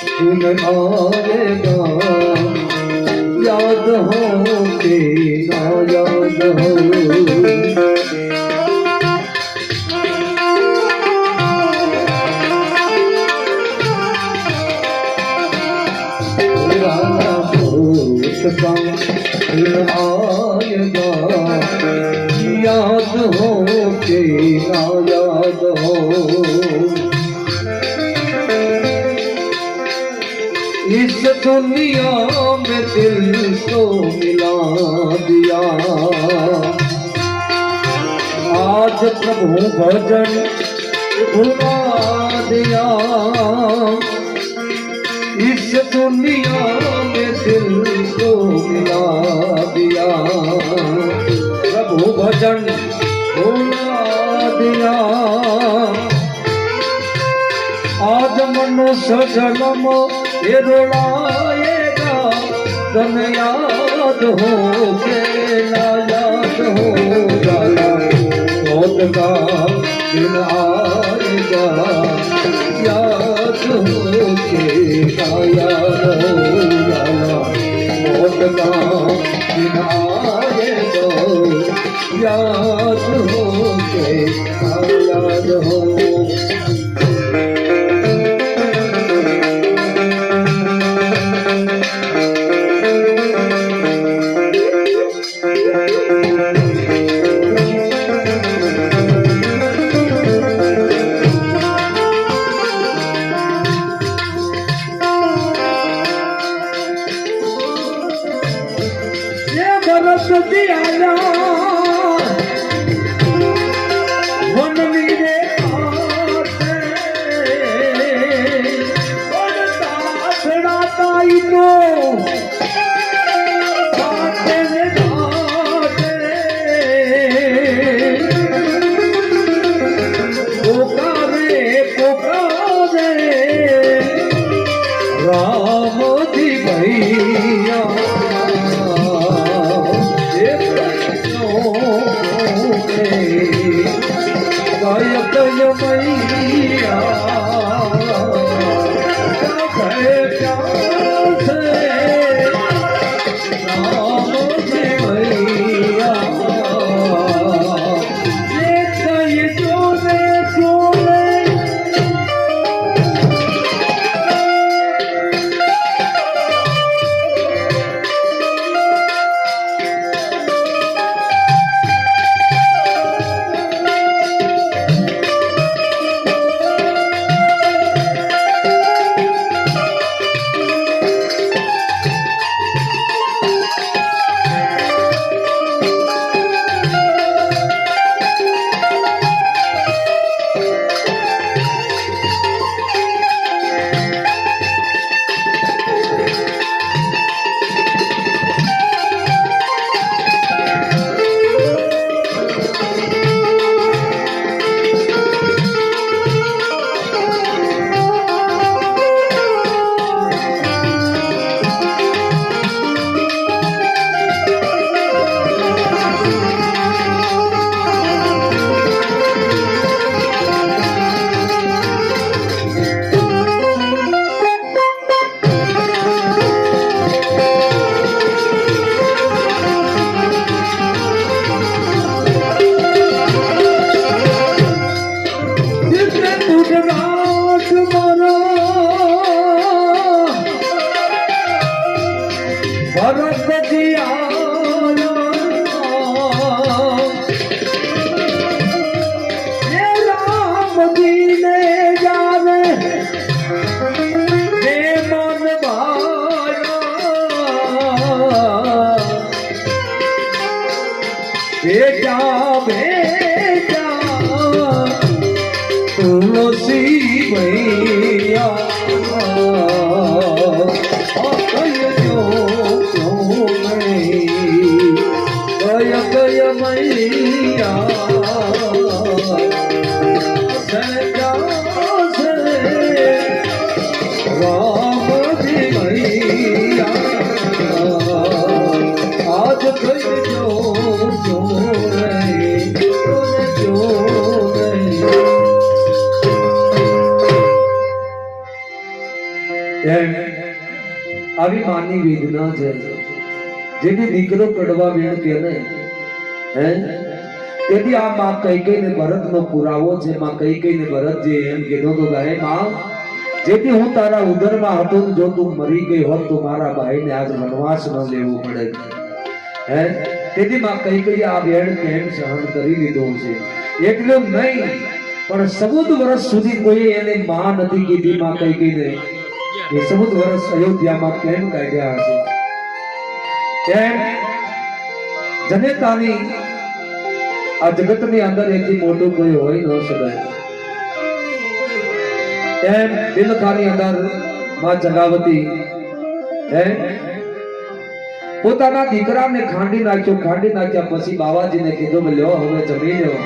दिन आएगा याद हो के ना याद हो पुराना भूत का दिन आएगा याद हो के ना याद हो इस दुनिया में दिल को मिला दिया आज प्रभु भजन भुला दिया इस दुनिया में दिल को मिला दिया प्रभु भजन भुला दिया आज मनुष्य जन्म ये रुलाएगा तन याद हो के ना याद हो जाला मौत का दिन आएगा याद हो के ना याद हो जाला मौत का दिन आएगा याद हो के ना याद हो दिया मन मेरे पुकारे पुकारे राम जी भैया गायक मैया राम जी भैया बेटा बेटा तुलसी भैया क्यों मैं એમ આવી માની વેદના છે જેથી દીકરો કડવા વેણ કે ને હે તેથી આ માં કઈ ને ભરત નો પુરાવો છે માં કઈ ને ભરત જે એમ કીધો તો ગાય માં જેથી હું તારા ઉદરમાં હતો જો તું મરી ગઈ હોત તો મારા ભાઈને આજ વનવાસ ન લેવું પડે હે તેથી માં કઈ આ વેણ કેમ સહન કરી લીધો છે એટલું નહીં પણ 14 વર્ષ સુધી કોઈ એને માં નથી કીધી માં કઈ ને એ 14 વર્ષ અયોધ્યામાં કેમ કાઢ્યા હશે કેમ જનેતાની આ જગતની અંદર એથી મોટું કોઈ હોય ન શકાય એમ બિલખાની અંદર માં જગાવતી હે પોતાના દીકરાને ખાંડી નાખ્યા પછી બાવાજીને કીધું કે લ્યો હવે જમી લ્યો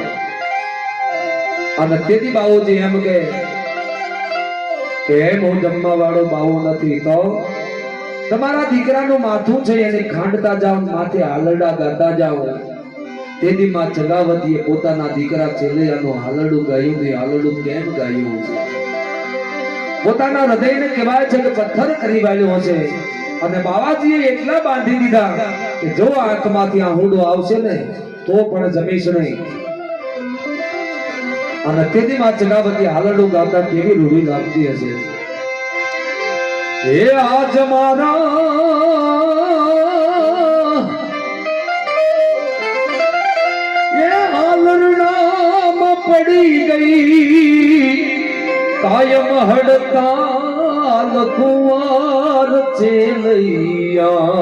અને તેથી બાવોજી એમ કે એમ હું જમવા વાળો બાવો નથી તો તમારા દીકરાનું માથું છે એને ખાંડતા જાઓ માથે હાલરડા ગાતા જાઓ તેથી માં જગાવતીએ પોતાના દીકરા ચેલૈયાનું હાલરડું ગાયું ને હાલરડું કેમ ગાયું છે પોતાના હૃદયને કહેવાય છે કે પથ્થર કરી વાળ્યો છે અને બાવાજીએ એટલા બાંધી દીધા કે જો આંખમાંથી આહુડો આવશે ને તો પણ જમીશ નહીં અને તેથી માં જગાવતી હાલરડું ગાતા કેવી રૂડી લાગતી હશે એ આજ મારા એ હાલરડામાં પડી ગઈ કાયમ હડતાલ કુંવર ચેલૈયા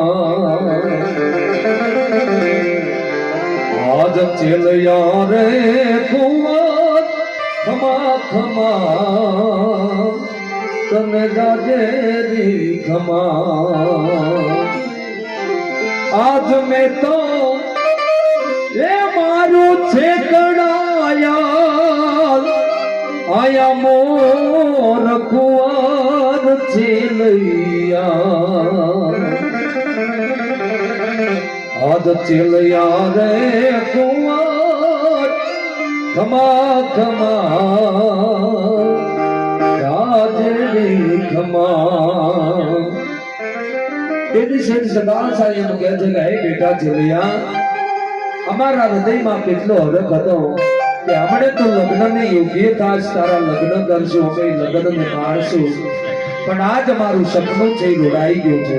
આજ ચેલૈયા રે કુંવર ખમા ખમા તને જાજે રી ખમા આજ મેં તો એ મારું છે કડાયા આયા મોર કુંવર ચેલૈયા આજ ચેલૈયા રે કુંવર ખમા ખમા રાજની ખમા તેથી શેઠ સદા સાહેબ કહે છે કે હે બેટા ચેલૈયા અમારા હૃદયમાં કેટલો હરખ હતો કે આપણે તો લગ્નને યોગ્ય થાશ તારા લગ્ન કરશું અમે લગ્નને માણશું પણ આજ અમારું સપનું છે રોડાઈ ગયું છે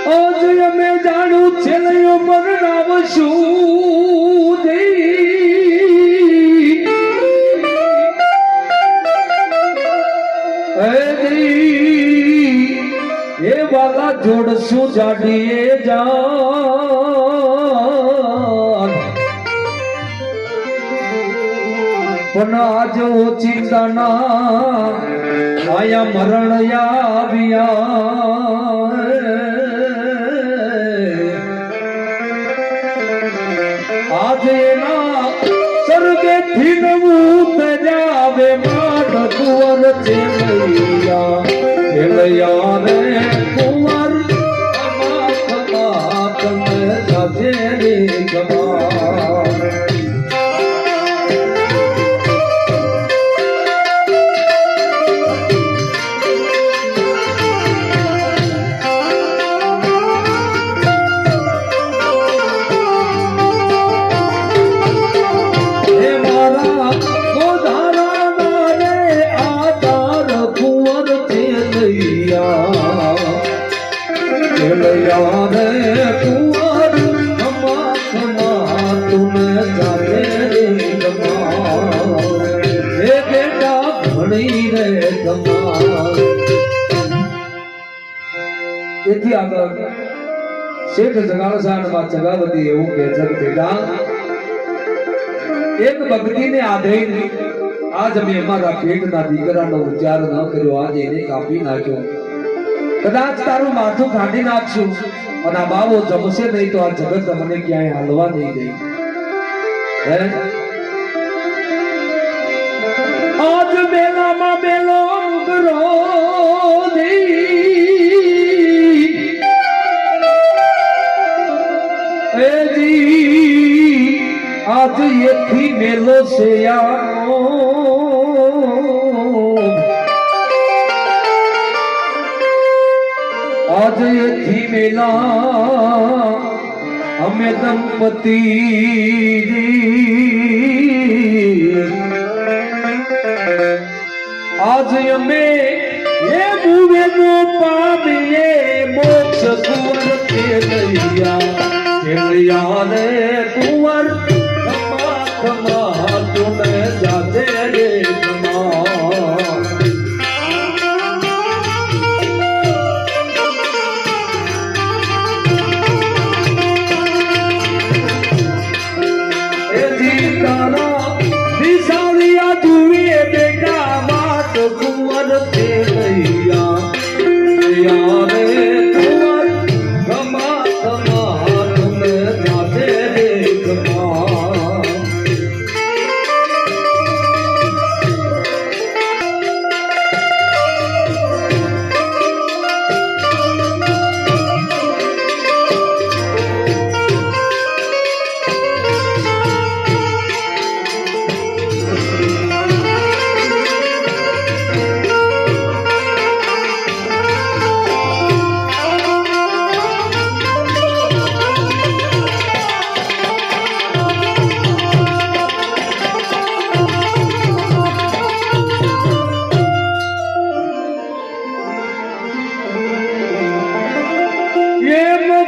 આજ અમે જાણું છેલ્લો મરણાવશું એ વાલા જોડશું જાડીએ જાન પણ આજ ઓચિંતાના આયા મરણ આવ્યા આજ એના સ્વર્ગેથી નવું તજાવે માત કુંવર ચેલૈયા ચેલૈયા રે કુંવર ખમા ખમા તને જાજે રે ખમા ચેલૈયા રે કુંવર ખમા ખમા તુને જાતે રે ખમા હે બેટા ઘણી રે ખમા તેથી આગળ શેઠ જગાવસાનમાં જગાવતી એવું કહે છે કે બેટા એક ભક્તિને આધીન આજ મેં અમારા પેટના દીકરાનો ઉચ્ચાર ન કર્યો આજે એને કાપી નાખ્યો કદાચ તારું માથું કાઢી નાખશું અને આ બાવો જમશે નહીં તો આ જગત મને ક્યાંય હાલવા નહીં દે આજ બેલામાં બેલો ઉગરો આજ એથી મેલો છે યાર મેલા અમે દંપતી આજ અમે એ મુવે નો પામીએ મોક્ષ કુંવર ખેલૈયા રે કુંવર ખમા ખમા તુને જાતે રે ખમા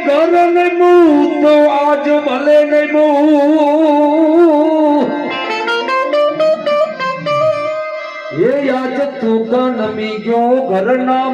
ઘર નહીં મું તો આજ ભલે નહીં મું એ યાદ તું નમી ગયો ઘર ના